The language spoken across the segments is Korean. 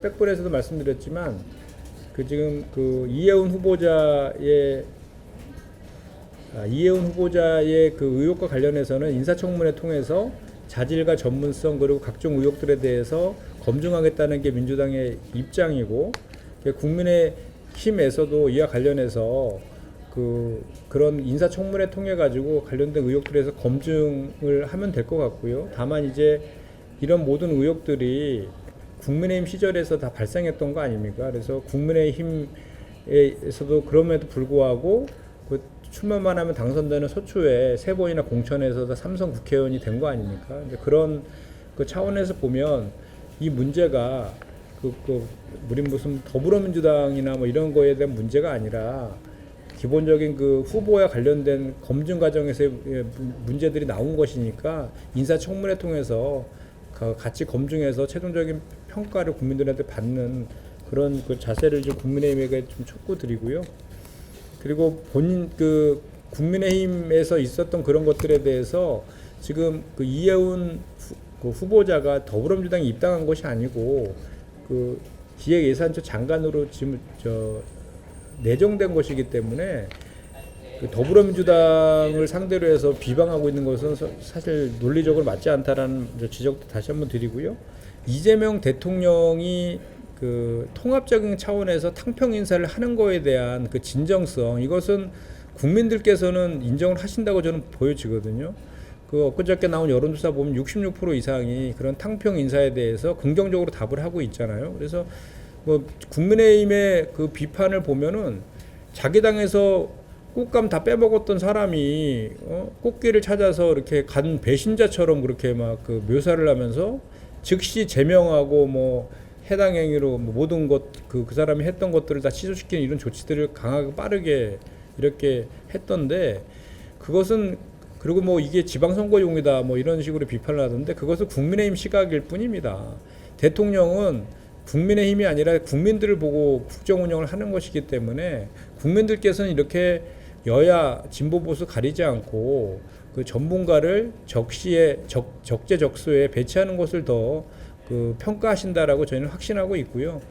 백분에서도 말씀드렸지만 지금 이혜훈 후보자의 그 의혹과 관련해서는 인사청문회 통해서 자질과 전문성 그리고 각종 의혹들에 대해서 검증하겠다는 게 민주당의 입장이고, 국민의힘에서도 이와 관련해서 그런 인사청문회 통해 가지고 관련된 의혹들에 대해서 검증을 하면 될 것 같고요. 다만 이제 이런 모든 의혹들이 국민의힘 시절에서 다 발생했던 거 아닙니까? 그래서 국민의힘에서도 그럼에도 불구하고 출마만 하면 당선되는 소추에 세 번이나 공천에서 다 삼선 국회의원이 된 거 아닙니까? 이제 그런 차원에서 보면 이 문제가 우리 무슨 더불어민주당이나 뭐 이런 거에 대한 문제가 아니라 기본적인 후보와 관련된 검증 과정에서의 문제들이 나온 것이니까 인사청문회 통해서 같이 검증해서 최종적인 평가를 국민들한테 받는 그런 자세를 좀 국민의힘에게 좀 촉구드리고요. 그리고 국민의힘에서 있었던 그런 것들에 대해서 지금 이혜훈 후보자가 더불어민주당에 입당한 것이 아니고 기획예산처 장관으로 지금 내정된 것이기 때문에 더불어민주당을 상대로 해서 비방하고 있는 것은 사실 논리적으로 맞지 않다라는 지적도 다시 한번 드리고요. 이재명 대통령이 통합적인 차원에서 탕평 인사를 하는 거에 대한 진정성, 이것은 국민들께서는 인정을 하신다고 저는 보여지거든요. 엊그저께 나온 여론조사 보면 66% 이상이 그런 탕평 인사에 대해서 긍정적으로 답을 하고 있잖아요. 그래서 국민의힘의 비판을 보면은 자기 당에서 꽃감 다 빼먹었던 사람이 꽃길을 찾아서 이렇게 간 배신자처럼 그렇게 막 묘사를 하면서 즉시 제명하고 해당 행위로 모든 그 사람이 했던 것들을 다 취소시키는 이런 조치들을 강하게 빠르게 이렇게 했던데, 그것은 그리고 이게 지방선거용이다 이런 식으로 비판을 하던데, 그것은 국민의힘 시각일 뿐입니다. 대통령은 국민의힘이 아니라 국민들을 보고 국정 운영을 하는 것이기 때문에 국민들께서는 이렇게 여야 진보 보수 가리지 않고 전문가를 적재적소에 배치하는 것을 더 평가하신다라고 저희는 확신하고 있고요.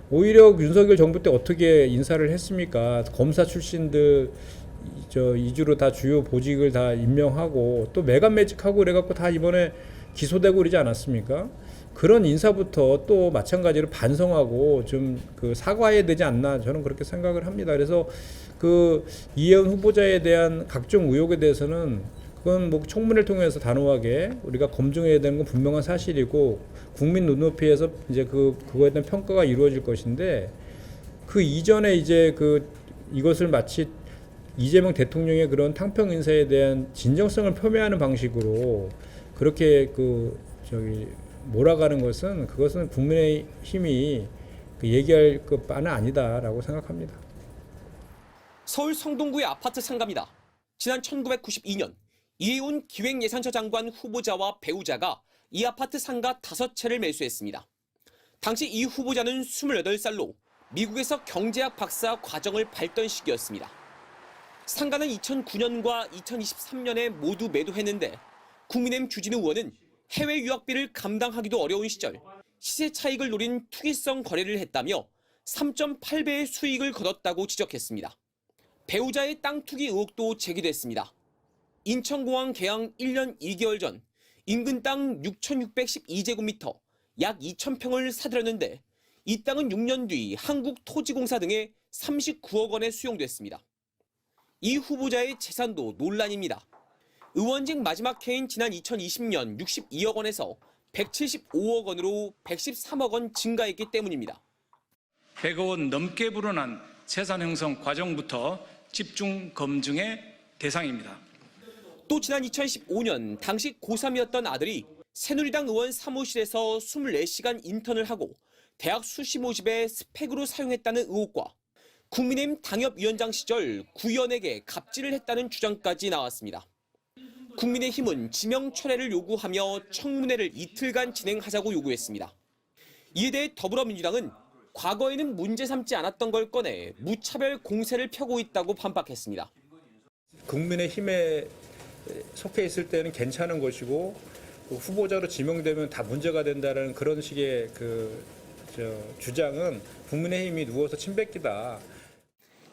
오히려 윤석열 정부 때 어떻게 인사를 했습니까? 검사 출신들 이주로 다 주요 보직을 다 임명하고 또 매각매직하고 그래갖고 다 이번에 기소되고 그러지 않았습니까? 그런 인사부터 또 마찬가지로 반성하고 좀 사과해야 되지 않나, 저는 그렇게 생각을 합니다. 그래서 이혜훈 후보자에 대한 각종 의혹에 대해서는 그건 청문회를 통해서 단호하게 우리가 검증해야 되는 건 분명한 사실이고, 국민 눈높이에서 이제 그거에 대한 평가가 이루어질 것인데, 이전에 이제 이것을 마치 이재명 대통령의 그런 탕평 인사에 대한 진정성을 표명하는 방식으로 그렇게 몰아가는 것은, 그것은 국민의힘이 얘기할 바는 아니다라고 생각합니다. 서울 성동구의 아파트 상가입니다. 지난 1992년 이혜훈 기획예산처 장관 후보자와 배우자가 이 아파트 상가 5채를 매수했습니다. 당시 이 후보자는 28살로 미국에서 경제학 박사 과정을 밟던 시기였습니다. 상가는 2009년과 2023년에 모두 매도했는데, 국민의힘 주진우 의원은 해외 유학비를 감당하기도 어려운 시절 시세 차익을 노린 투기성 거래를 했다며 3.8배의 수익을 거뒀다고 지적했습니다. 배우자의 땅 투기 의혹도 제기됐습니다. 인천공항 개항 1년 2개월 전 인근 땅 6,612제곱미터 약 2,000평을 사들였는데, 이 땅은 6년 뒤 한국토지공사 등에 39억 원에 수용됐습니다. 이 후보자의 재산도 논란입니다. 의원직 마지막 해인 지난 2020년 62억 원에서 175억 원으로 113억 원 증가했기 때문입니다. 100억 원 넘게 불어난 재산 형성 과정부터 집중 검증의 대상입니다. 또 지난 2015년 당시 고3이었던 아들이 새누리당 의원 사무실에서 24시간 인턴을 하고 대학 수시 모집에 스펙으로 사용했다는 의혹과 국민의힘 당협위원장 시절 구의원에게 갑질을 했다는 주장까지 나왔습니다. 국민의힘은 지명 철회를 요구하며 청문회를 이틀간 진행하자고 요구했습니다. 이에 대해 더불어민주당은 과거에는 문제 삼지 않았던 걸 꺼내 무차별 공세를 펴고 있다고 반박했습니다. 국민의힘에 속해 있을 때는 괜찮은 것이고 후보자로 지명되면 다 문제가 된다는 그런 식의 주장은 국민의힘이 누워서 침 뱉기다.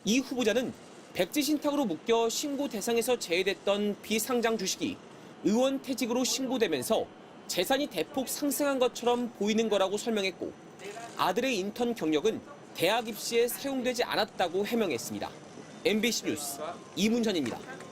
이 후보자는 백지 신탁으로 묶여 신고 대상에서 제외됐던 비상장 주식이 의원 퇴직으로 신고되면서 재산이 대폭 상승한 것처럼 보이는 거라고 설명했고, 아들의 인턴 경력은 대학 입시에 사용되지 않았다고 해명했습니다. MBC 뉴스 이문현입니다.